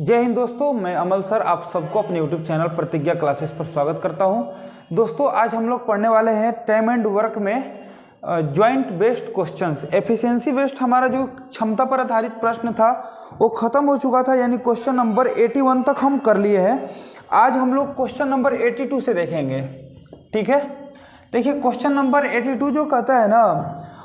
जय हिंद दोस्तों, मैं अमल सर आप सबको अपने YouTube चैनल प्रतिज्ञा क्लासेस पर स्वागत करता हूं। दोस्तों आज हम लोग पढ़ने वाले हैं टाइम एंड वर्क में joint based questions. Efficiency based हमारा जो क्षमता पर आधारित प्रश्न था वो खत्म हो चुका था, यानी क्वेश्चन नंबर 81 तक हम कर लिए हैं। आज हम लोग क्वेश्चन नंबर 82 से देखेंगे। ठीक है, देखिए क्वेश्चन नंबर 82 जो कहता है ना,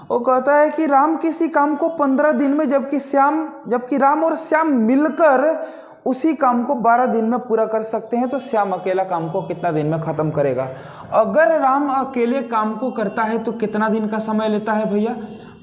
वो कहता है कि राम किसी काम को 15 दिन में जबकि राम और श्याम मिलकर उसी काम को 12 दिन में पूरा कर सकते हैं, तो श्याम अकेला काम को कितना दिन में खत्म करेगा। अगर राम अकेले काम को करता है तो कितना दिन का समय लेता है भैया?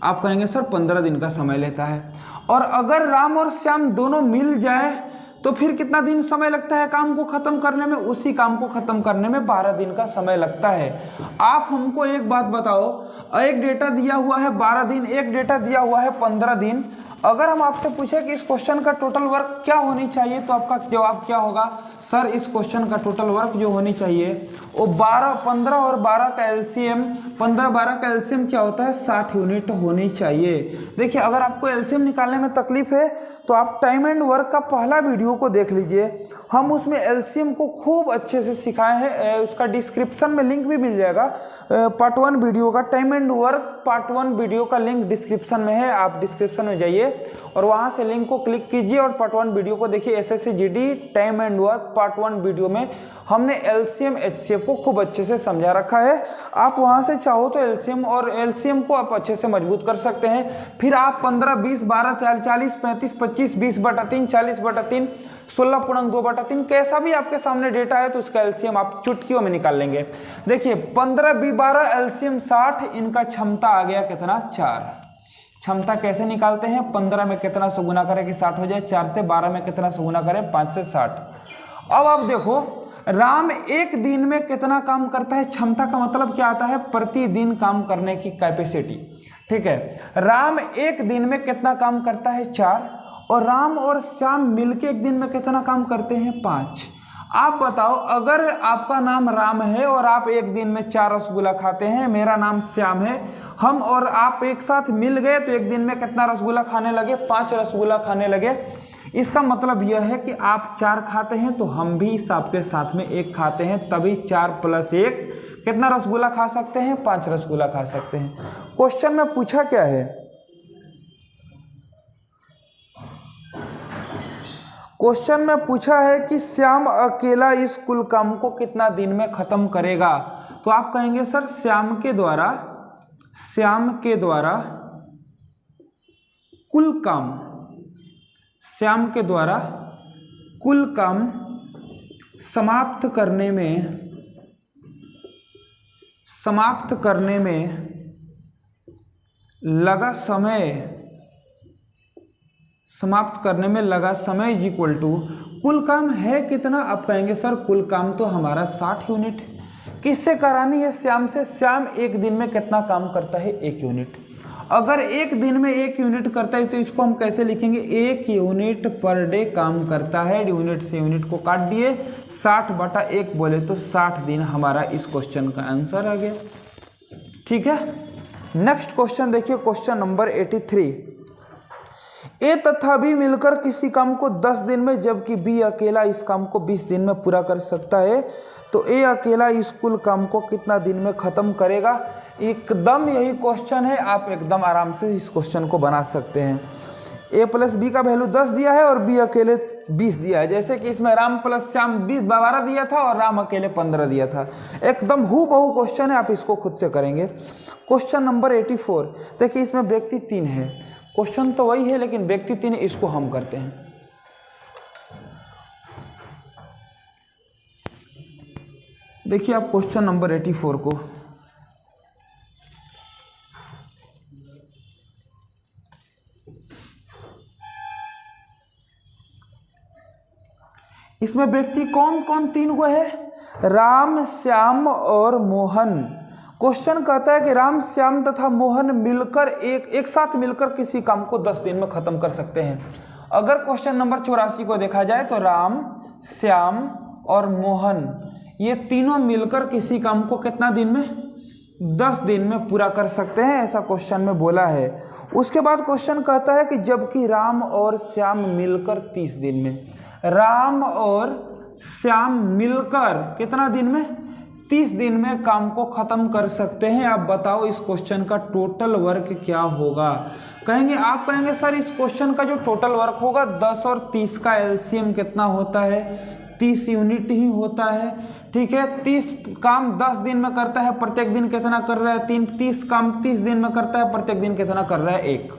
आप कहेंगे सर 15 दिन का समय लेता है। और अगर राम और श्याम दोनों मिल जाए तो फिर कितना दिन समय लगता है काम को खत्म करने में? उसी काम को खत्म करने में 12 दिन का समय लगता है। आप हमको एक बात बताओ, एक डेटा दिया हुआ है 12 दिन, एक डेटा दिया हुआ है 15 दिन। अगर हम आपसे पूछे कि इस क्वेश्चन का टोटल वर्क क्या होनी चाहिए, तो आपका जवाब क्या होगा? सर इस क्वेश्चन का टोटल वर्क जो होनी चाहिए वो 15 और 12 का एलसीएम, 15-12 का एलसीएम क्या होता है? 60 यूनिट होनी चाहिए। देखिए अगर आपको एलसीएम निकालने में तकलीफ है तो आप टाइम एंड वर्क का पहला वीडियो को देख लीजिए, हम उसमें एलसीएम को खूब अच्छे से सिखाए हैं। उसका डिस्क्रिप्शन में लिंक भी मिल जाएगा। पार्ट 1 वीडियो का, time and work part 1 video का लिंक डिस्क्रिप्शन में है। आप डिस्क्रिप्शन में जाइए और वहां से लिंक को क्लिक कीजिए और पार्ट 1 वीडियो को देखिए। SSC GD time and work part 1 video में हमने एलसीएम एचसीएफ को खूब अच्छे से समझा रखा है। आप वहां से चाहो तो एलसीएम को आप अच्छे से मजबूत कर सकते हैं। फिर आप 15, 20, 12, 40, 35, 25, 20/3, 40/3, 16.2/3 कैसा भी आपके सामने डेटा है तो उसका एलसीएम आप चुटकियों में निकाल लेंगे। देखिए 15, 20, 12 एलसीएम 60, इनका क्षमता आ गया कितना? 4। क्षमता कैसे निकालते हैं? 15 में कितना से गुना करें कि 60 हो जाए? 4 से। 12 में कितना से गुना करें? 5 से 60। अब आप देखो राम एक दिन में कितना काम करता है? क्षमता का मतलब क्या आता है? प्रतिदिन काम करने की कैपेसिटी। ठीक है, राम एक दिन में कितना काम करता है? 4। और राम और श्याम मिलके एक दिन में कितना काम करते हैं? 5। आप बताओ, अगर आपका नाम राम है और आप एक दिन में 4 रसगुल्ला खाते हैं, मेरा नाम श्याम है, हम और आप एक साथ मिल गए तो एक दिन में कितना रसगुल्ला खाने लगे? 5 रसगुल्ला खाने लगे। इसका मतलब यह है कि आप 4 खाते हैं तो हम भी आपके साथ में 1 खाते हैं, तभी 4 + 1 कितना रसगुल्ला खा सकते हैं? 5 रसगुल्ला खा सकते हैं। क्वेश्चन में पूछा क्या है? क्वेश्चन में पूछा है कि श्याम अकेला इस कुल काम को कितना दिन में खत्म करेगा। तो आप कहेंगे सर श्याम के द्वारा कुल काम, श्याम के द्वारा कुल काम समाप्त करने में लगा समय इज इक्वल टू कुल काम है कितना? आप कहेंगे सर कुल काम तो हमारा 60 यूनिट है। किससे करानी है? श्याम से। श्याम एक दिन में कितना काम करता है? 1 यूनिट। अगर एक दिन में 1 यूनिट करता है तो इसको हम कैसे लिखेंगे? 1 यूनिट पर डे काम करता है। यूनिट से यूनिट को काट दिए, 60/1 बोले तो 60 दिन हमारा इस क्वेश्चन का आंसर आ गया। ठीक है, नेक्स्ट क्वेश्चन देखिए, क्वेश्चन नंबर 83। ए तथा बी मिलकर किसी काम को 10 दिन में जबकि बी अकेला इस काम को 20 दिन में पूरा कर सकता है, तो ए अकेला इस कुल काम को कितना दिन में खत्म करेगा? एकदम यही क्वेश्चन है, आप एकदम आराम से इस क्वेश्चन को बना सकते हैं। ए + बी का वैल्यू 10 दिया है और बी अकेले 20 दिया है। जैसे कि इसमें राम + श्याम 12 दिया था और राम अकेले 15 दिया था। एकदम हूबहू क्वेश्चन है, आप इसको खुद से करेंगे। क्वेश्चन नंबर 84 देखिए, इसमें व्यक्ति 3 है। क्वेश्चन तो वही है लेकिन व्यक्ति 3, इसको हम करते हैं। देखिए आप क्वेश्चन नंबर 84 को, इसमें व्यक्ति कौन कौन 3 गो है? राम, श्याम और मोहन। क्वेश्चन कहता है कि राम, श्याम तथा मोहन मिलकर एक साथ मिलकर किसी काम को 10 दिन में खत्म कर सकते हैं। अगर क्वेश्चन नंबर 84 को देखा जाए तो राम, श्याम और मोहन ये तीनों मिलकर किसी काम को कितना दिन में? 10 दिन में पूरा कर सकते हैं, ऐसा क्वेश्चन में बोला है। उसके बाद क्वेश्चन कहता है कि जबकि राम और श्याम मिलकर 30 दिन में, राम और श्याम मिलकर कितना दिन में, 30 दिन में काम को खत्म कर सकते हैं। आप बताओ इस क्वेश्चन का टोटल वर्क क्या होगा। आप कहेंगे सर इस क्वेश्चन का जो टोटल वर्क होगा 10 और 30 का एलसीएम कितना होता है, 30 यूनिट ही होता है। ठीक है, 30 काम 10 दिन में करता है, प्रत्येक दिन कितना कर रहा है, 30 काम 30 दिन में करता है, प्रत्येक दिन कितना कर रहा है, 1।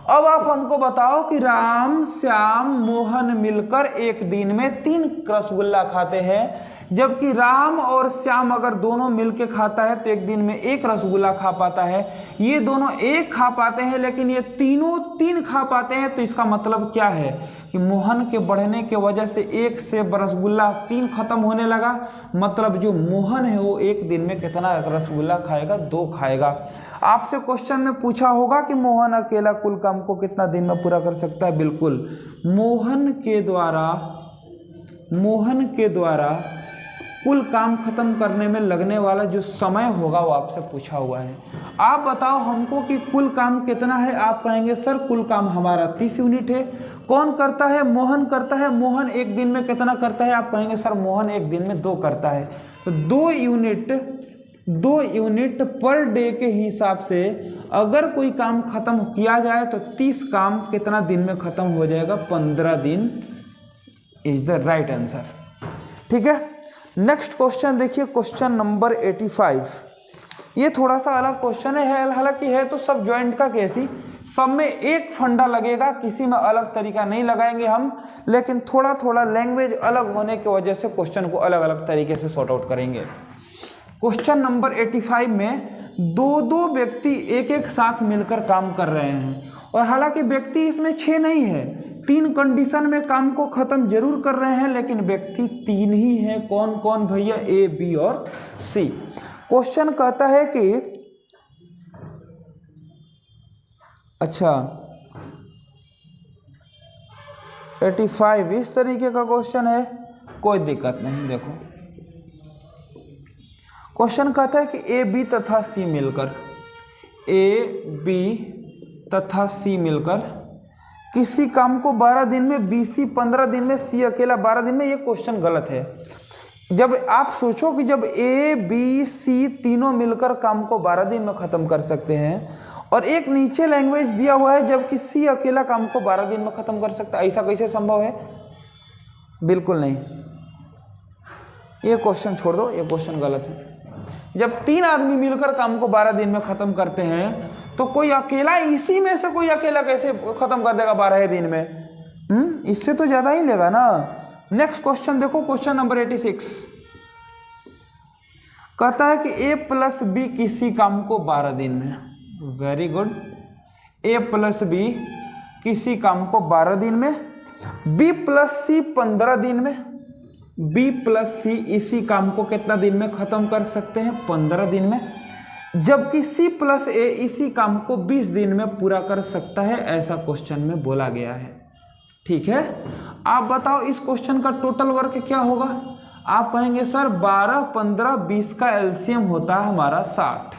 अब आप हमको बताओ कि राम श्याम मोहन मिलकर एक दिन में 3 रसगुल्ला खाते हैं, जबकि राम और श्याम अगर दोनों मिलके खाता है तो एक दिन में 1 रसगुल्ला खा पाता है। ये दोनों 1 खा पाते हैं लेकिन ये तीनों 3 खा पाते हैं। तो इसका मतलब क्या है कि मोहन के बढ़ने के वजह से 1 से रसगुल्ला 3 खत्म होने लगा। मतलब जो मोहन है वो एक दिन में कितना रसगुल्ला खाएगा, 2 खाएगा। आपसे क्वेश्चन में पूछा होगा कि मोहन अकेला कुल काम को कितना दिन में पूरा कर सकता है। बिल्कुल, मोहन के द्वारा कुल काम खत्म करने में लगने वाला जो समय होगा वो आपसे पूछा हुआ है। आप बताओ हमको कि कुल काम कितना है। आप कहेंगे सर कुल काम हमारा 30 यूनिट है। कौन करता है, मोहन करता है। मोहन एक दिन में कितना करता है। आप कहेंगे सर मोहन एक दिन में 2 करता है। तो 2 यूनिट पर डे के हिसाब से अगर कोई काम खत्म किया जाए तो 30 काम कितना दिन में खत्म हो जाएगा, 15 दिन इज द राइट आंसर। ठीक है, नेक्स्ट क्वेश्चन देखिए, क्वेश्चन नंबर 85। ये थोड़ा सा अलग क्वेश्चन है, हालांकि है तो सब ज्वाइंट का केस ही, सब में एक फंडा लगेगा, किसी में अलग तरीका नहीं लगाएंगे हम, लेकिन थोड़ा थोड़ा लैंग्वेज अलग होने की वजह से क्वेश्चन को अलग अलग तरीके से सॉर्ट आउट करेंगे। क्वेश्चन नंबर 85 में 2 व्यक्ति एक साथ मिलकर काम कर रहे हैं, और हालांकि व्यक्ति इसमें 6 नहीं है, 3 कंडीशन में काम को खत्म जरूर कर रहे हैं, लेकिन व्यक्ति 3 ही है। कौन कौन भैया, ए, बी और सी। क्वेश्चन कहता है कि अच्छा 85 इस तरीके का क्वेश्चन है, कोई दिक्कत नहीं। देखो क्वेश्चन कहता है कि ए, बी तथा सी मिलकर, ए, बी तथा सी मिलकर किसी काम को 12 दिन में, बी, सी 15 दिन में, सी अकेला 12 दिन में। ये क्वेश्चन गलत है। जब आप सोचो कि जब ए, बी, सी तीनों मिलकर काम को 12 दिन में खत्म कर सकते हैं, और एक नीचे लैंग्वेज दिया हुआ है जबकि सी अकेला काम को 12 दिन में खत्म कर सकता है, ऐसा कैसे संभव है। बिल्कुल नहीं, ये क्वेश्चन छोड़ दो, ये क्वेश्चन गलत है। जब 3 आदमी मिलकर काम को 12 दिन में खत्म करते हैं तो कोई अकेला, इसी में से कोई अकेला कैसे खत्म कर देगा 12 दिन में। इससे तो ज्यादा ही लेगा ना। नेक्स्ट क्वेश्चन देखो, क्वेश्चन नंबर 86 कहता है कि ए प्लस बी किसी काम को 12 दिन में, वेरी गुड, ए प्लस बी किसी काम को 12 दिन में, बी प्लस सी 15 दिन में, बी प्लस सी इसी काम को कितना दिन में खत्म कर सकते हैं, 15 दिन में, जबकि सी प्लस ए इसी काम को 20 दिन में पूरा कर सकता है, ऐसा क्वेश्चन में बोला गया है। ठीक है, आप बताओ इस क्वेश्चन का टोटल वर्क क्या होगा। आप कहेंगे सर 12, 15, 20 का एलसीएम होता है हमारा 60।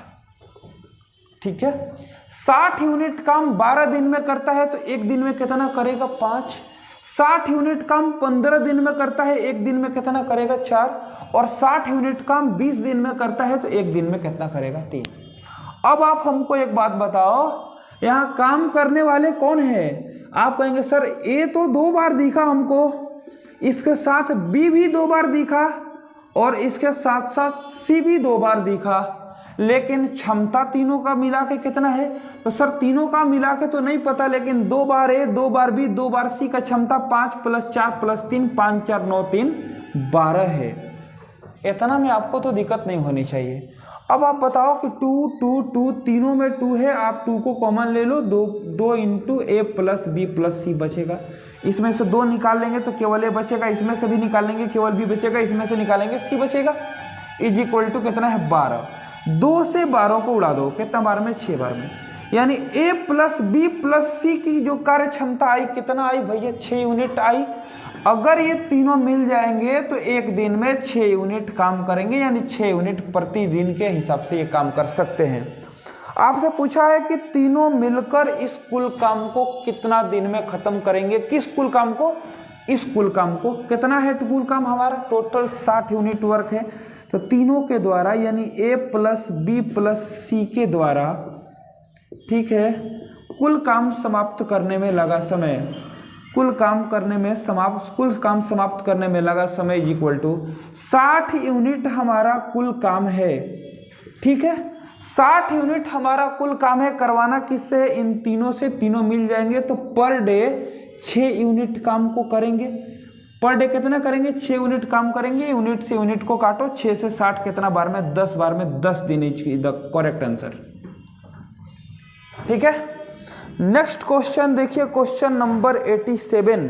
ठीक है, 60 यूनिट काम 12 दिन में करता है तो एक दिन में कितना करेगा, 5। 60 यूनिट काम 15 दिन में करता है, एक दिन में कितना करेगा, 4। और 60 यूनिट काम 20 दिन में करता है तो एक दिन में कितना करेगा, 3। अब आप हमको एक बात बताओ, यहाँ काम करने वाले कौन है। आप कहेंगे सर ए तो 2 बार दिखा हमको, इसके साथ बी भी 2 बार दिखा, और इसके साथ साथ सी भी 2 बार दिखा, लेकिन क्षमता तीनों का मिला के कितना है। तो सर तीनों का मिला के तो नहीं पता, लेकिन 2 बार ए, 2 बार बी, 2 बार सी का क्षमता 5 + 4 + 3, 5 × 4 = 9, 3 12 है। इतना में आपको तो दिक्कत नहीं होनी चाहिए। अब आप बताओ कि 2, 2, 2 तीनों में 2 है, आप 2 को कॉमन ले लो, 2 × ए + बी + सी बचेगा। इसमें से 2 निकाल लेंगे तो केवल ए बचेगा, इसमें से भी निकालेंगे केवल बी बचेगा, इसमें से निकालेंगे सी बचेगा, = कितना है, 12। 2 से 12 को उड़ा दो, कितना बार में, 6 बार में, यानी ए + बी + सी की जो कार्य क्षमता आई कितना आई भैया, 6 यूनिट आई। अगर ये तीनों मिल जाएंगे तो एक दिन में 6 यूनिट काम करेंगे, यानी 6 यूनिट प्रतिदिन के हिसाब से ये काम कर सकते हैं। आपसे पूछा है कि तीनों मिलकर इस कुल काम को कितना दिन में खत्म करेंगे। किस कुल काम को? इस कुल काम को। कितना है कुल काम हमारा? टोटल 60 यूनिट वर्क है। तो तीनों के द्वारा यानी A plus B plus C के द्वारा, ठीक है, कुल काम समाप्त करने में लगा समय, कुल काम समाप्त करने में लगा समय इज इक्वल टू 60 यूनिट हमारा कुल काम है। ठीक है, 60 यूनिट हमारा कुल काम है। करवाना किससे? इन तीनों से। तीनों मिल जाएंगे तो पर डे 6 यूनिट काम को करेंगे। पर डे कितना करेंगे? 6 यूनिट काम करेंगे। यूनिट से यूनिट को काटो, 6 से 60 कितना बार में? 10 बार में 10 दिन इज द करेक्ट आंसर। ठीक है, नेक्स्ट क्वेश्चन देखिए, question number 87।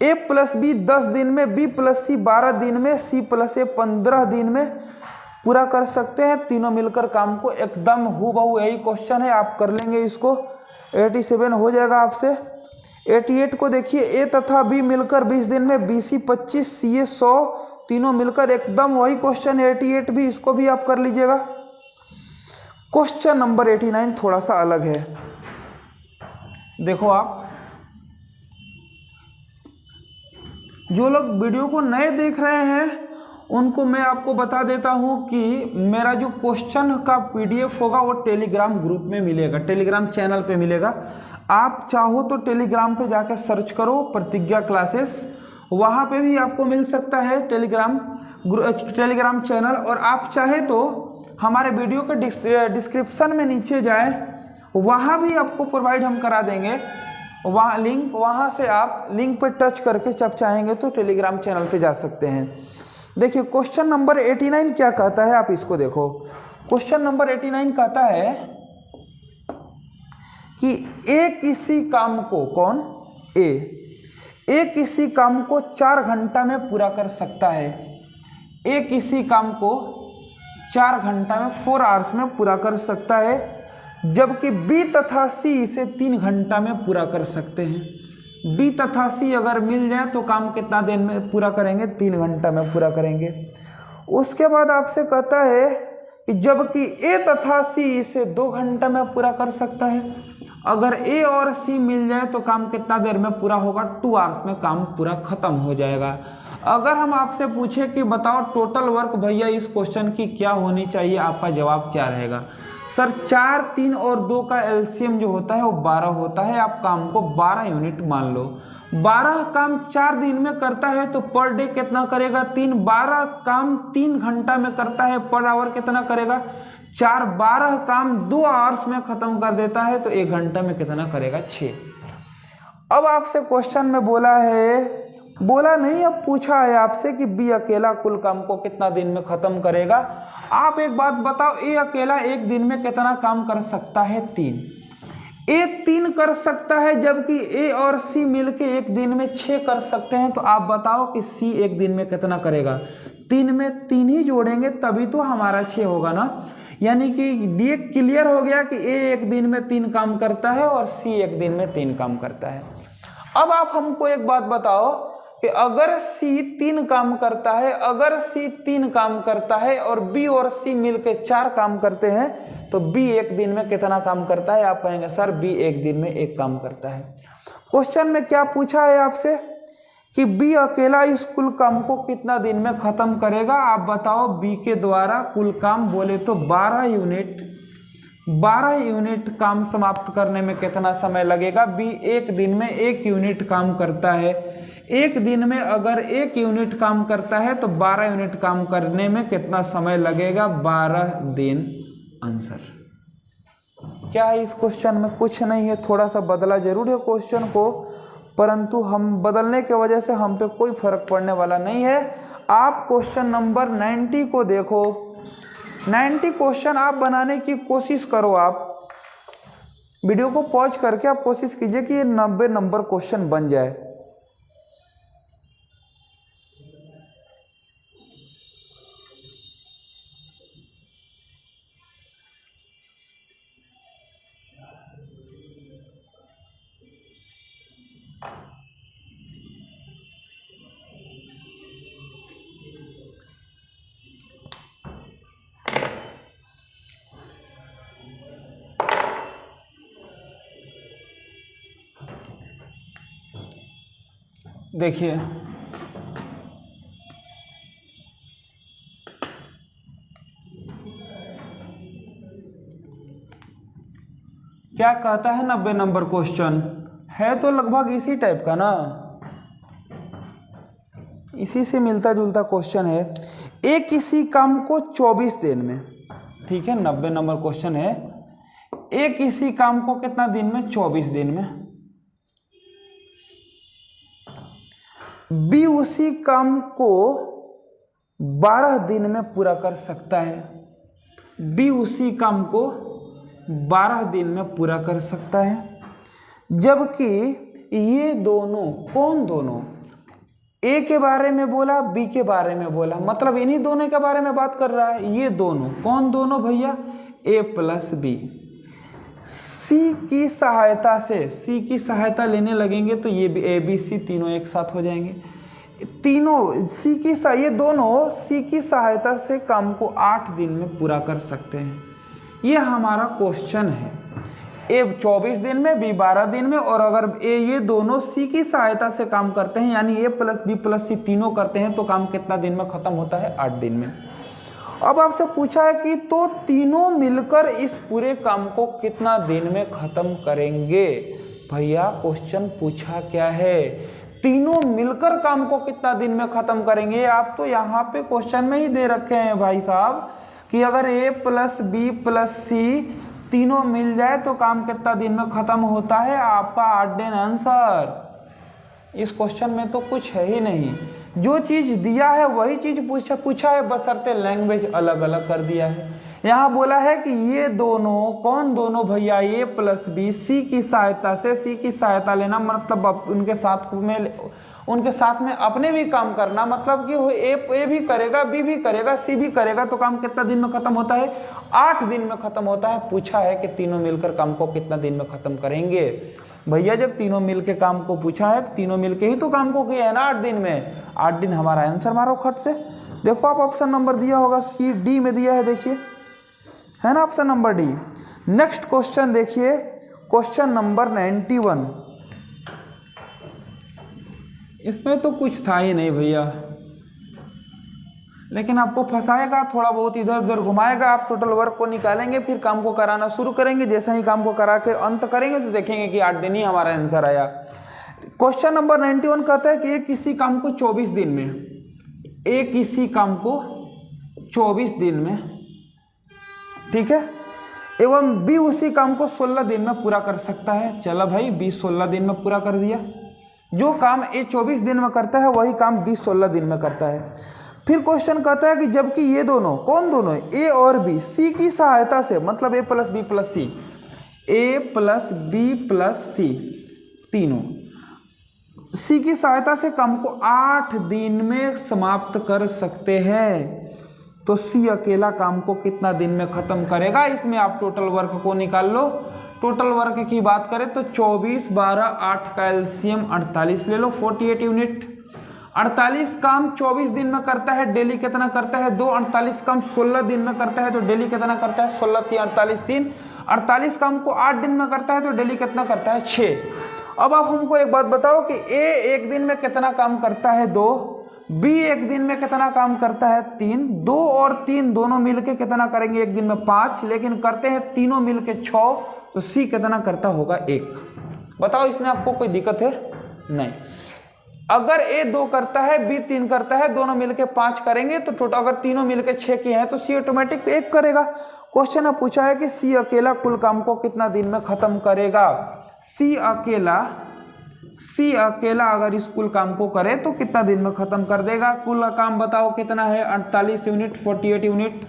A plus B 10 दिन में, B प्लस सी 12 दिन में, C प्लस ए 15 दिन में पूरा कर सकते हैं तीनों मिलकर काम को। एकदम हूबहू यही क्वेश्चन है, आप कर लेंगे इसको। 87 हो जाएगा आपसे। 88 को देखिए, A तथा B मिलकर 20 दिन में, BC 25, CA 100, तीनों मिलकर एकदम वही क्वेश्चन 88 भी, इसको भी आप कर लीजिएगा। क्वेश्चन नंबर 89 थोड़ा सा अलग है। देखो आप, जो लोग वीडियो को नए देख रहे हैं उनको मैं आपको बता देता हूं कि मेरा जो क्वेश्चन का PDF होगा वो टेलीग्राम ग्रुप में मिलेगा, टेलीग्राम चैनल पे मिलेगा। आप चाहो तो टेलीग्राम पे जाकर सर्च करो प्रतिज्ञा क्लासेस, वहां पे भी आपको मिल सकता है टेलीग्राम चैनल। और आप चाहे तो हमारे वीडियो के डिस्क्रिप्शन में नीचे जाए, वहाँ भी आपको प्रोवाइड हम करा देंगे वहाँ लिंक, वहाँ से आप लिंक पर टच करके जब चाहेंगे तो टेलीग्राम चैनल पे जा सकते हैं। देखिए क्वेश्चन नंबर 89 क्या कहता है, आप इसको देखो। क्वेश्चन नंबर 89 कहता है कि ए किसी काम को, कौन? ए किसी काम को 4 घंटा में पूरा कर सकता है। ए किसी काम को 4 घंटा में, 4 आवर्स में पूरा कर सकता है, जबकि B तथा C इसे 3 घंटा में पूरा कर सकते हैं। B तथा C अगर मिल जाए तो काम कितना दिन में पूरा करेंगे? 3 घंटा में पूरा करेंगे। उसके बाद आपसे कहता है कि जबकि A तथा C इसे 2 घंटा में पूरा कर सकता है। अगर A और C मिल जाए तो काम कितना देर में पूरा होगा? 2 आवर्स में काम पूरा खत्म हो जाएगा। अगर हम आपसे पूछे कि बताओ टोटल वर्क भैया इस क्वेश्चन की क्या होनी चाहिए, आपका जवाब क्या रहेगा? सर 4, 3 और 2 का एलसीएम जो होता है वो 12 होता है। आप काम को 12 यूनिट मान लो। 12 काम 4 दिन में करता है तो पर डे कितना करेगा? 3। 12 काम 3 घंटा में करता है, पर आवर कितना करेगा? 4। 12 काम 2 आवर्स में खत्म कर देता है तो 1 घंटा में कितना करेगा? 6। अब आपसे क्वेश्चन में बोला नहीं, अब पूछा है आपसे कि बी अकेला कुल काम को कितना दिन में खत्म करेगा। आप एक बात बताओ, ए अकेला एक दिन में कितना काम कर सकता है? 3। ए 3 कर सकता है, जबकि ए और सी मिलके एक दिन में 6 कर सकते हैं। तो आप बताओ कि सी एक दिन में कितना करेगा? 3 में 3 ही जोड़ेंगे तभी तो हमारा 6 होगा ना। यानी कि ये क्लियर हो गया कि ए एक दिन में 3 काम करता है और सी एक दिन में 3 काम करता है। अब आप हमको एक बात बताओ कि अगर C 3 काम करता है, अगर C 3 काम करता है और B और C मिलकर 4 काम करते हैं तो B एक दिन में कितना काम करता है? आप कहेंगे सर B एक दिन में 1 काम करता है। क्वेश्चन में क्या पूछा है आपसे कि B अकेला इस कुल काम को कितना दिन में खत्म करेगा। आप बताओ B के द्वारा कुल काम बोले तो 12 यूनिट काम समाप्त करने में कितना समय लगेगा? B एक दिन में 1 यूनिट काम करता है। एक दिन में अगर 1 यूनिट काम करता है तो 12 यूनिट काम करने में कितना समय लगेगा? 12 दिन आंसर। क्या है इस क्वेश्चन में? कुछ नहीं है, थोड़ा सा बदला जरूर है क्वेश्चन को, परंतु हम बदलने के वजह से हम पे कोई फर्क पड़ने वाला नहीं है। आप क्वेश्चन नंबर 90 को देखो। 90 क्वेश्चन आप बनाने की कोशिश करो। आप वीडियो को पॉज करके आप कोशिश कीजिए कि ये 90 नंबर क्वेश्चन बन जाए। देखिए क्या कहता है 90 नंबर क्वेश्चन है, तो लगभग इसी टाइप का ना, इसी से मिलता जुलता क्वेश्चन है। एक किसी काम को 24 दिन में, ठीक है 90 नंबर क्वेश्चन है, एक किसी काम को कितना दिन में, 24 दिन में। बी उसी काम को 12 दिन में पूरा कर सकता है। बी उसी काम को 12 दिन में पूरा कर सकता है, जबकि ये दोनों, कौन दोनों, ए के बारे में बोला, बी के बारे में बोला, मतलब इन्हीं दोनों के बारे में बात कर रहा है। ये दोनों, कौन दोनों भैया, ए प्लस बी। सी की सहायता से, सी की सहायता लेने लगेंगे तो ये भी ए बी सी तीनों एक साथ हो जाएंगे। तीनों सी की, ये दोनों सी की सहायता से काम को 8 दिन में पूरा कर सकते हैं। ये हमारा क्वेश्चन है। ए 24 दिन में, बी 12 दिन में, और अगर ये दोनों सी की सहायता से काम करते हैं, यानी ए प्लस बी प्लस सी तीनों करते हैं, तो काम कितना दिन में खत्म होता है, 8 दिन में। अब आपसे पूछा है कि तो तीनों मिलकर इस पूरे काम को कितना दिन में खत्म करेंगे। भैया क्वेश्चन पूछा क्या है, तीनों मिलकर काम को कितना दिन में खत्म करेंगे। आप तो यहाँ पे क्वेश्चन में ही दे रखे हैं भाई साहब कि अगर ए प्लस बी प्लस सी तीनों मिल जाए तो काम कितना दिन में खत्म होता है, आपका 8 दिन आंसर। इस क्वेश्चन में तो कुछ है ही नहीं, जो चीज दिया है वही चीज पूछा है, बशर्ते लैंग्वेज अलग अलग कर दिया है। यहाँ बोला है कि ये दोनों, कौन दोनों भैया, ए प्लस बी सी की सहायता से, सी की सहायता लेना मतलब उनके साथ में अपने भी काम करना, मतलब कि ए भी करेगा, बी भी करेगा, सी भी करेगा, तो काम कितना दिन में खत्म होता है, 8 दिन में खत्म होता है। पूछा है कि तीनों मिलकर काम को कितना दिन में खत्म करेंगे। भैया जब तीनों मिलकर काम को पूछा है तो तीनों मिलकर ही तो काम को किया है ना 8 दिन में। 8 दिन हमारा आंसर मारो खट से। देखो आप ऑप्शन नंबर दिया होगा सी, डी में दिया है, देखिए है ना option number D. Next question देखिए, क्वेश्चन नंबर 91। इसमें तो कुछ था ही नहीं भैया, लेकिन आपको फंसाएगा, थोड़ा बहुत इधर उधर घुमाएगा। आप टोटल वर्क को निकालेंगे, फिर काम को कराना शुरू करेंगे। जैसा ही काम को करा के अंत करेंगे तो देखेंगे कि 8 दिन ही हमारा आंसर आया। क्वेश्चन नंबर 91 कहता है कि एक किसी काम को 24 दिन में, एक किसी काम को 24 दिन में, ठीक है, एवं बी उसी काम को 16 दिन में पूरा कर सकता है। चलो भाई, बी 16 दिन में पूरा कर दिया। जो काम ए 24 दिन में करता है वही काम बी 16 दिन में करता है। फिर क्वेश्चन कहता है कि जबकि ये दोनों, कौन दोनों, ए और बी सी की सहायता से, मतलब ए प्लस बी प्लस सी, ए प्लस बी प्लस सी तीनों सी की सहायता से काम को 8 दिन में समाप्त कर सकते हैं, तो सी अकेला काम को कितना दिन में खत्म करेगा। इसमें आप टोटल वर्क को निकाल लो। टोटल वर्क की बात करें तो 24, 12, 8 का एलसीएम 48 ले लो, 48 यूनिट। 48 काम 24 दिन में करता है, डेली कितना करता है 2। 48 काम 16 दिन में करता है तो डेली कितना करता है 16 3 48 3। 48 काम को 8 दिन में करता है तो डेली कितना करता है 6। अब आप हमको एक बात बताओ कि ए एक दिन में कितना काम करता है 2, बी एक दिन में कितना काम करता है 3। 2 और 3 दोनों मिलके कितना करेंगे एक दिन में 5, लेकिन करते हैं तीनों मिलके 6, तो सी कितना करता होगा 1। बताओ इसमें आपको कोई दिक्कत है? नहीं। अगर ए 2 करता है, बी 3 करता है, दोनों मिलके 5 करेंगे तो टोटल, अगर तीनों मिलके 6 किए हैं तो सी ऑटोमेटिक 1 करेगा। क्वेश्चन में पूछा है कि सी अकेला कुल काम को कितना दिन में खत्म करेगा। सी अकेला अगर इस कुल काम को करे तो कितना दिन में खत्म कर देगा। कुल काम बताओ कितना है 48 यूनिट, 48 यूनिट।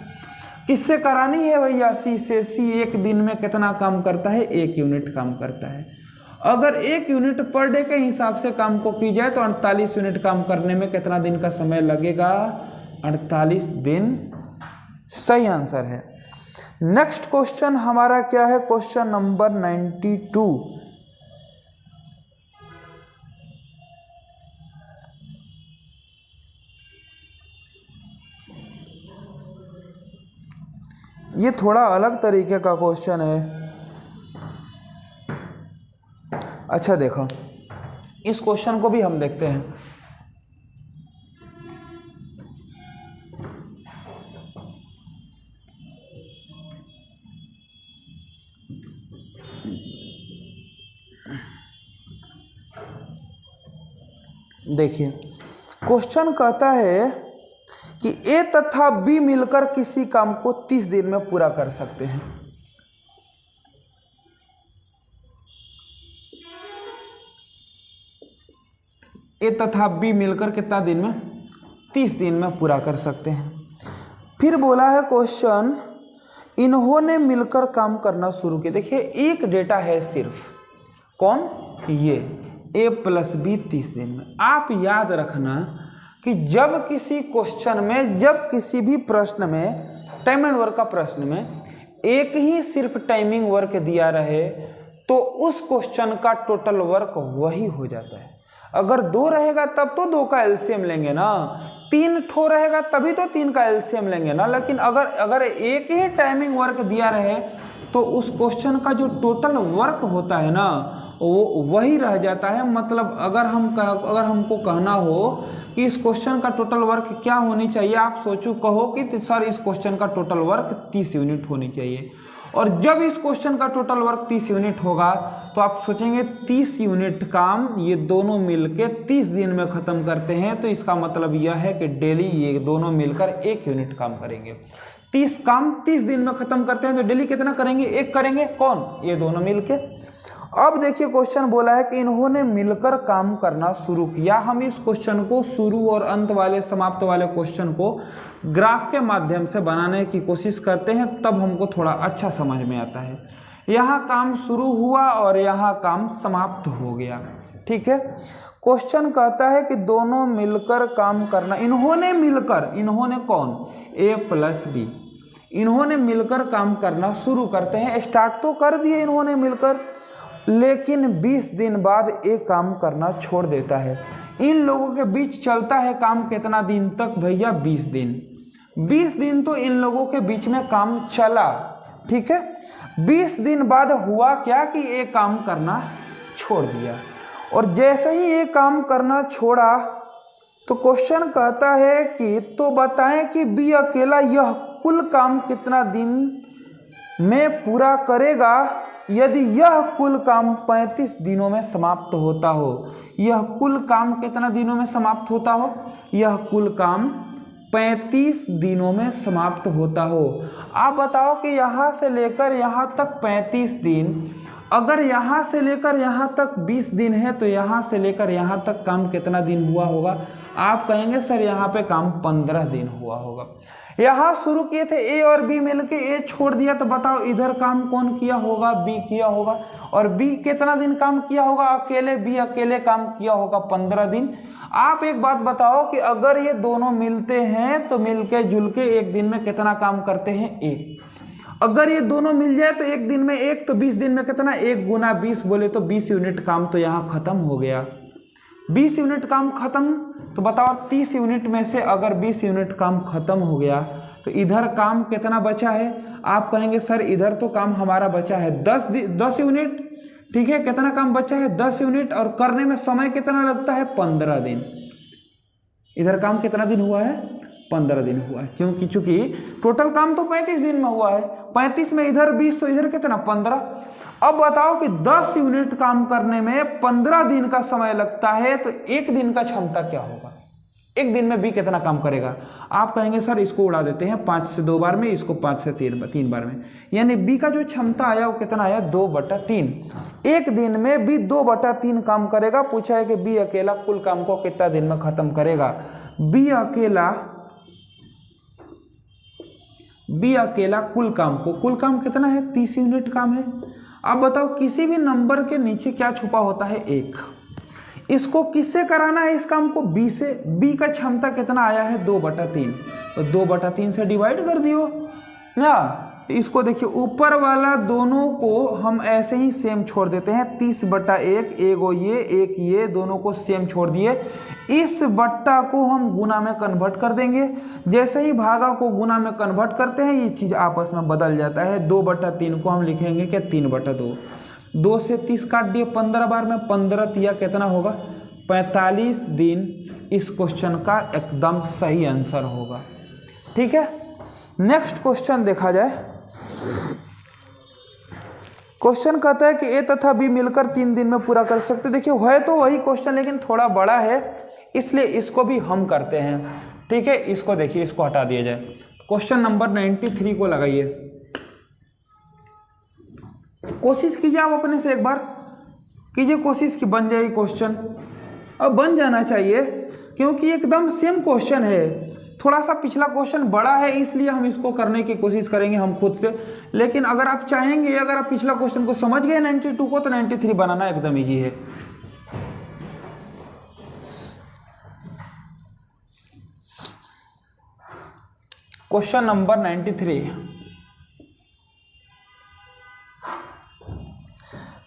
किससे करानी है भैया? सी से। सी एक दिन में कितना काम करता है? 1 यूनिट काम करता है। अगर 1 यूनिट पर डे के हिसाब से काम को की जाए तो 48 यूनिट काम करने में कितना दिन का समय लगेगा? 48 दिन सही आंसर है। नेक्स्ट क्वेश्चन हमारा क्या है? Question number 92। ये थोड़ा अलग तरीके का क्वेश्चन है। अच्छा देखो, इस क्वेश्चन को भी हम देखते हैं। देखिए क्वेश्चन कहता है कि ए तथा बी मिलकर किसी काम को 30 दिन में पूरा कर सकते हैं। ए तथा बी मिलकर कितना दिन में? 30 दिन में पूरा कर सकते हैं। फिर बोला है क्वेश्चन, इन्होंने मिलकर काम करना शुरू किया। देखिए एक डेटा है सिर्फ, कौन? ये ए प्लस बी 30 दिन में। आप याद रखना कि जब किसी क्वेश्चन में, जब किसी भी प्रश्न में, टाइम एंड वर्क का प्रश्न में एक ही सिर्फ टाइमिंग वर्क दिया रहे तो उस क्वेश्चन का टोटल वर्क वही हो जाता है। अगर 2 रहेगा तब तो 2 का एलसीएम लेंगे ना, 3 ठो रहेगा तभी तो 3 का एलसीएम लेंगे ना। लेकिन अगर एक ही टाइमिंग वर्क दिया रहे तो उस क्वेश्चन का जो टोटल वर्क होता है ना वो वही रह जाता है। मतलब अगर हमको कहना हो कि इस क्वेश्चन का टोटल वर्क क्या होनी चाहिए, आप सोचो, कहो कि सर इस क्वेश्चन का टोटल वर्क 30 यूनिट होनी चाहिए। और जब इस क्वेश्चन का टोटल वर्क 30 यूनिट होगा तो आप सोचेंगे 30 यूनिट काम ये दोनों मिलके 30 दिन में ख़त्म करते हैं, तो इसका मतलब यह है कि डेली ये दोनों मिलकर 1 यूनिट काम करेंगे। 30 काम 30 दिन में ख़त्म करते हैं तो डेली कितना करेंगे? 1 करेंगे। कौन? ये दोनों मिलके। अब देखिए क्वेश्चन बोला है कि इन्होंने मिलकर काम करना शुरू किया। हम इस क्वेश्चन को शुरू और अंत वाले, समाप्त वाले क्वेश्चन को ग्राफ के माध्यम से बनाने की कोशिश करते हैं, तब हमको थोड़ा अच्छा समझ में आता है। यहाँ काम शुरू हुआ और यहाँ काम समाप्त हो गया। ठीक है, क्वेश्चन कहता है कि दोनों मिलकर काम करना, इन्होंने मिलकर, इन्होंने कौन? ए प्लस बी, इन्होंने मिलकर काम करना शुरू करते हैं। स्टार्ट तो कर दिए इन्होंने मिलकर, लेकिन 20 दिन बाद एक काम करना छोड़ देता है। इन लोगों के बीच चलता है काम कितना दिन तक भैया? 20 दिन। 20 दिन तो इन लोगों के बीच में काम चला। ठीक है, 20 दिन बाद हुआ क्या कि एक काम करना छोड़ दिया। और जैसे ही ये काम करना छोड़ा तो क्वेश्चन कहता है कि तो बताएं कि बी अकेला यह कुल काम कितना दिन में पूरा करेगा यदि यह कुल काम 35 दिनों में समाप्त होता हो। यह कुल काम कितना दिनों में समाप्त होता हो? यह कुल काम 35 दिनों में समाप्त होता हो। आप बताओ कि यहाँ से लेकर यहाँ तक 35 दिन, अगर यहाँ से लेकर यहाँ तक 20 दिन है तो यहाँ से लेकर यहाँ तक काम कितना दिन हुआ होगा? आप कहेंगे सर यहाँ पे काम 15 दिन हुआ होगा। यहाँ शुरू किए थे ए और बी मिलके, ए छोड़ दिया तो बताओ इधर काम कौन किया होगा? बी किया होगा। और बी कितना दिन काम किया होगा? अकेले, बी अकेले काम किया होगा 15 दिन। आप एक बात बताओ कि अगर ये दोनों मिलते हैं तो मिलके जुलके एक दिन में कितना काम करते हैं? 1। अगर ये दोनों मिल जाए तो एक दिन में 1, तो 20 दिन में कितना? 1 गुना 20 बोले तो 20 यूनिट काम तो यहाँ खत्म हो गया। 20 यूनिट काम खत्म, तो बताओ 30 यूनिट में से अगर 20 यूनिट काम खत्म हो गया तो इधर काम कितना बचा है? आप कहेंगे सर इधर तो काम हमारा बचा है 10 यूनिट। ठीक है, कितना काम बचा है? 10 यूनिट। और करने में समय कितना लगता है? 15 दिन। इधर काम कितना दिन हुआ है? 15 दिन हुआ है, क्योंकि चूंकि टोटल काम तो 35 दिन में हुआ है। 35 में इधर 20 तो इधर कितना? 15। अब बताओ कि 10 यूनिट काम करने में 15 दिन का समय लगता है तो एक दिन का क्षमता क्या होगा? एक दिन में बी कितना काम करेगा? आप कहेंगे सर इसको उड़ा देते हैं, 5 से 2 बार में, इसको 5 से 3 बार में, यानी बी का जो क्षमता आया वो कितना आया? 2/3। एक दिन में बी 2/3 काम करेगा। पूछा है कि बी अकेला कुल काम को कितना दिन में खत्म करेगा? बी अकेला कुल काम कितना है? 30 यूनिट काम है। अब बताओ किसी भी नंबर के नीचे क्या छुपा होता है? 1। इसको किससे कराना है इस काम को? बी से। बी का क्षमता कितना आया है? 2/3। तो 2/3 से डिवाइड कर दियो ना। इसको देखिए, ऊपर वाला दोनों को हम ऐसे ही सेम छोड़ देते हैं। 30/1, एगो ये, एक ये, दोनों को सेम छोड़ दिए। इस बट्टा को हम गुना में कन्वर्ट कर देंगे। जैसे ही भागा को गुना में कन्वर्ट करते हैं ये चीज़ आपस में बदल जाता है। 2/3 को हम लिखेंगे क्या? 3/2। 2 से 30 काट दिए 15 बार में, 15 तिया कितना होगा 45 दिन इस क्वेश्चन का एकदम सही आंसर होगा। ठीक है, नेक्स्ट क्वेश्चन देखा जाए। क्वेश्चन कहता है कि ए तथा बी मिलकर 3 दिन में पूरा कर सकते। देखिए है तो वही क्वेश्चन लेकिन थोड़ा बड़ा है, इसलिए इसको भी हम करते हैं। ठीक है, इसको देखिए, इसको हटा दिया जाए। क्वेश्चन नंबर 93 को लगाइए, कोशिश कीजिए आप अपने से, एक बार कीजिए कोशिश कि बन जाए क्वेश्चन। अब बन जाना चाहिए क्योंकि एकदम सेम क्वेश्चन है, थोड़ा सा पिछला क्वेश्चन बड़ा है इसलिए हम इसको करने की कोशिश करेंगे हम खुद से। लेकिन अगर आप चाहेंगे, अगर आप पिछला क्वेश्चन को समझ गए 92 को, तो 93 बनाना एकदम इजी है। क्वेश्चन नंबर 93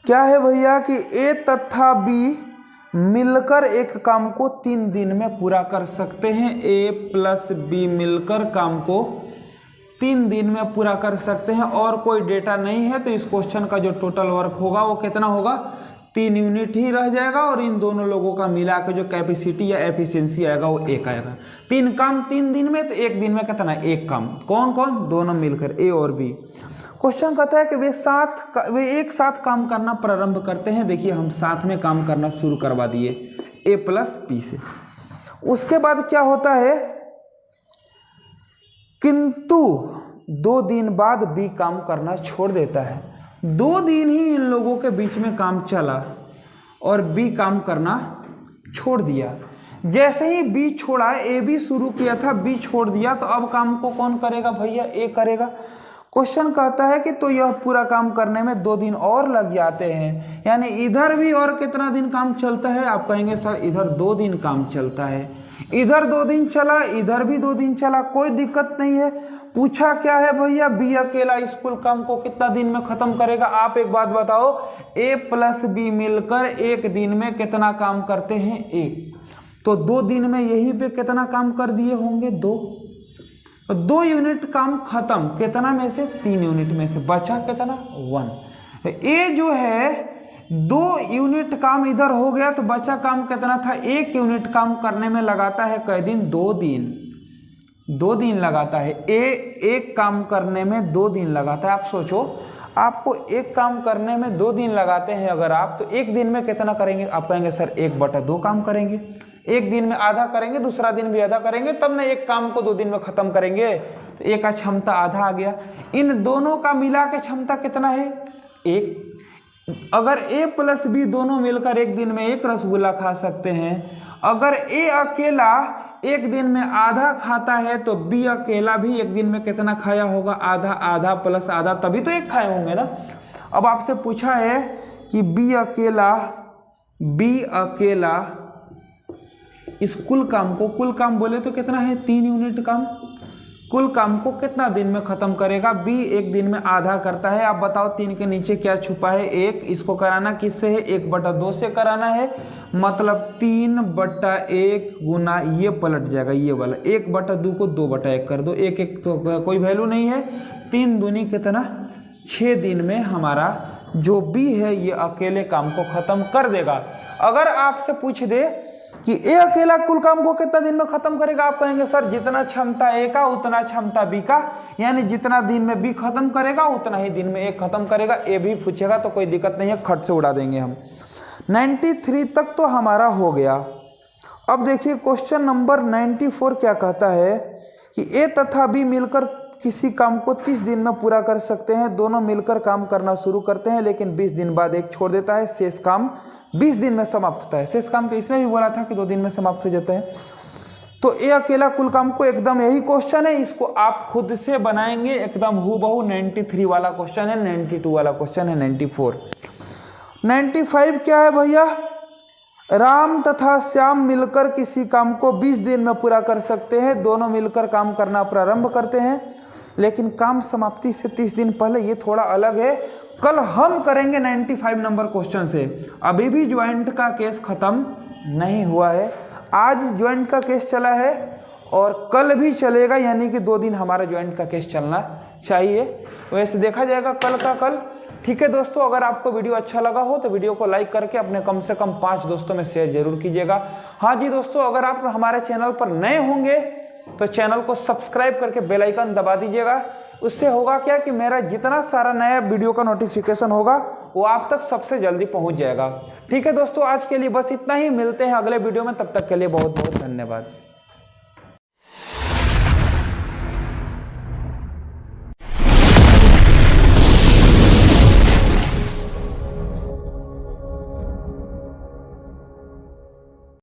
क्या है भैया कि ए तथा बी मिलकर एक काम को 3 दिन में पूरा कर सकते हैं। ए प्लस बी मिलकर काम को 3 दिन में पूरा कर सकते हैं और कोई डेटा नहीं है, तो इस क्वेश्चन का जो टोटल वर्क होगा वो कितना होगा, 3 यूनिट ही रह जाएगा और इन दोनों लोगों का मिला के जो कैपेसिटी या एफिशिएंसी आएगा वो 1 आएगा। 3 काम 3 दिन में, तो 1 दिन में कितना, 1 काम। कौन कौन, दोनों मिलकर, ए और बी। क्वेश्चन कहता है कि वे एक साथ काम करना प्रारंभ करते हैं। देखिए हम साथ में काम करना शुरू करवा दिए ए प्लस बी से। उसके बाद क्या होता है, किंतु 2 दिन बाद बी काम करना छोड़ देता है। 2 दिन ही इन लोगों के बीच में काम चला और बी काम करना छोड़ दिया। जैसे ही बी छोड़ा, ए बी शुरू किया था, बी छोड़ दिया, तो अब काम को कौन करेगा भैया, ए करेगा। क्वेश्चन कहता है कि तो यह पूरा काम करने में 2 दिन और लग जाते हैं, यानी इधर भी और कितना दिन काम चलता है। आप कहेंगे सर इधर 2 दिन काम चलता है, इधर 2 दिन चला, इधर भी 2 दिन चला, कोई दिक्कत नहीं है। पूछा क्या है भैया, बी अकेला इस कुल काम को कितना दिन में खत्म करेगा। आप एक बात बताओ, ए प्लस बी मिलकर 1 दिन में कितना काम करते हैं, 1, तो 2 दिन में यहीं पे कितना काम कर दिए होंगे, 2 यूनिट काम खत्म, कितना में से, 3 यूनिट में से बचा कितना, 1। ए जो है 2 यूनिट काम इधर हो गया, तो बचा काम कितना था, 1 यूनिट काम करने में लगाता है कई दिन, 2 दिन, 2 दिन लगाता है। एक काम करने में 2 दिन लगाता है। आप सोचो, आपको एक काम करने में 2 दिन लगाते हैं अगर आप, तो 1 दिन में कितना करेंगे। आप कहेंगे सर 1/2 काम करेंगे, 1 दिन में आधा करेंगे, दूसरा दिन भी आधा करेंगे, तब ना एक काम को 2 दिन में खत्म करेंगे, तो एक का क्षमता आधा आ गया। इन दोनों का मिला के क्षमता कितना है, 1। अगर ए प्लस बी दोनों मिलकर 1 दिन में 1 रसगुल्ला खा सकते हैं, अगर ए अकेला 1 दिन में आधा खाता है, तो बी अकेला भी 1 दिन में कितना खाया होगा, आधा, आधा प्लस आधा, तभी तो 1 खाए होंगे ना। अब आपसे पूछा है कि बी अकेला इस कुल काम बोले तो कितना है, 3 यूनिट काम, कुल काम को कितना दिन में खत्म करेगा। बी 1 दिन में आधा करता है। आप बताओ 3 के नीचे क्या छुपा है, 1। इसको कराना किससे है, 1/2 से कराना है, मतलब 3/1 गुना ये पलट जाएगा, ये वाला 1/2 को 2/1 कर दो, 1 तो कोई वैल्यू नहीं है। 3 दूनी कितना, 6 दिन में हमारा जो बी है ये अकेले काम को खत्म कर देगा। अगर आपसे पूछ दे कि ए अकेला कुल काम को कितना दिन में खत्म करेगा, आप कहेंगे सर जितना क्षमता ए का उतना क्षमता बी का, यानी जितना दिन में बी खत्म करेगा उतना ही दिन में ए खत्म करेगा। ए भी पूछेगा तो कोई दिक्कत नहीं है, खट से उड़ा देंगे हम। 93 तक तो हमारा हो गया। अब देखिए क्वेश्चन नंबर 94 क्या कहता है कि ए तथा बी मिलकर किसी काम को 30 दिन में पूरा कर सकते हैं। दोनों मिलकर काम करना शुरू करते हैं, लेकिन 20 दिन बाद एक छोड़ देता है। शेष काम 20 दिन में समाप्त होता है। शेष काम तो इसमें भी बोला था कि 2 दिन में समाप्त हो जाता है। तो ए अकेला कुल काम को, एकदम यही क्वेश्चन है, इसको आप खुद से बनाएंगे एकदम हूबहू। 93 वाला क्वेश्चन है, 92 वाला क्वेश्चन है, 94। 95 क्या है भैया, राम तथा श्याम मिलकर किसी काम को 20 दिन में पूरा कर सकते हैं। दोनों मिलकर काम करना प्रारंभ करते हैं, लेकिन काम समाप्ति से 30 दिन पहले। ये थोड़ा अलग है, कल हम करेंगे 95 नंबर क्वेश्चन से। अभी भी ज्वाइंट का केस खत्म नहीं हुआ है। आज ज्वाइंट का केस चला है और कल भी चलेगा, यानी कि 2 दिन हमारा ज्वाइंट का केस चलना चाहिए। वैसे देखा जाएगा कल का कल, ठीक है दोस्तों, अगर आपको वीडियो अच्छा लगा हो तो वीडियो को लाइक करके अपने कम से कम 5 दोस्तों में शेयर जरूर कीजिएगा। हाँ जी दोस्तों, अगर आप हमारे चैनल पर नए होंगे तो चैनल को सब्सक्राइब करके बेल आइकन दबा दीजिएगा। उससे होगा क्या कि मेरा जितना सारा नया वीडियो का नोटिफिकेशन होगा वो आप तक सबसे जल्दी पहुंच जाएगा। ठीक है दोस्तों, आज के लिए बस इतना ही, मिलते हैं अगले वीडियो में, तब तक के लिए बहुत बहुत धन्यवाद।